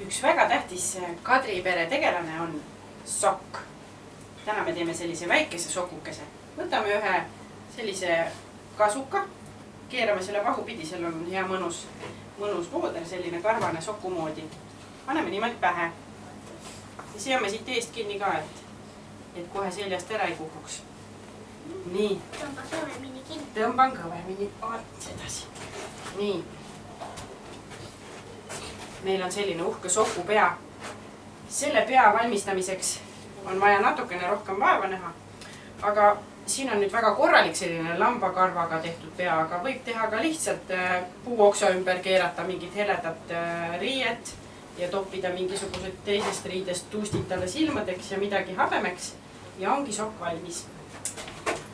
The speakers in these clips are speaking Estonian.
üks väga tähtis Kadri pere tegelane on sokk. Täna me teeme sellise väikese sokukese. Võtame ühe sellise kasuka, keerame selle pahupidi, seal on hea mõnus vooder, selline karvane soku moodi. Paneme niimoodi pähe. Ja seame siit eest kinni ka, et kohe seljast ära ei kukuks. Nii. Tõmban kõvemini kinni. Tõmban kõvemini edasi. Nii. Meil on selline uhke soku pea. Selle pea valmistamiseks on vaja natukene rohkem vaeva näha. Aga siin on nüüd väga korralik selline lambakarvaga tehtud pea, aga võib teha ka lihtsalt puuoksa ümber keerata mingit heledat riiet ja toppida mingisugused teisest riidest tuustid talle silmadeks ja midagi habemeks ja ongi sokk valmis.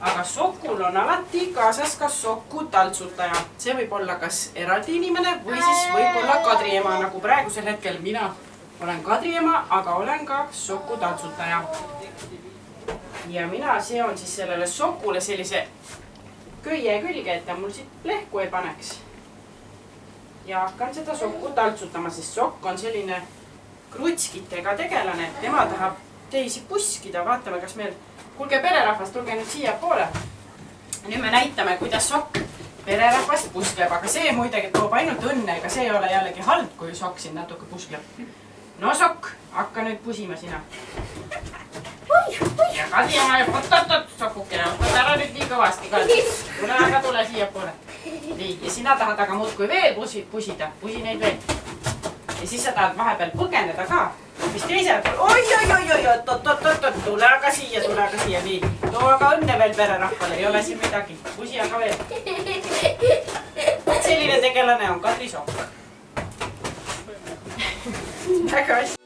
Aga sokul on alati kaasas ka soku taltsutaja. See võib olla kas eraldi inimene või siis võib olla Kadri ema, nagu praegusel hetkel mina olen Kadri ema, aga olen ka soku taltsutaja. Ja mina seon siis sellele sokule sellise köie külge, et ta mul siit lehku ei paneks. Ja hakkan seda sokku taltsutama, sest sokk on selline krutskitega tegelane. Tema tahab teisi puskida. Vaatame, kas meil... Kuulge pererahvast, tulge nüüd siia poole. Nüüd me näitame, kuidas sokk pererahvast puskleb. Aga see muidagi toob ainult õnne, ega see ei ole jällegi halb, kui sokk siin natuke puskleb. No sokk, hakka nüüd pusima sina. Ja Kadri ema ja oot, sokukene, oot ära nüüd nii kõvasti Kadri. Tule siia poole. Nii, ja sina tahad aga muudkui veel pusida, pusi neid veel. Ja siis sa tahad vahepeal põgeneda ka. Mis teised, oi, tule aga siia, nii. Too aga õnne veel pererahvale, ei ole siin midagi. Pusi aga veel. Selline tegelane on Kadri sokk. Väga hästi.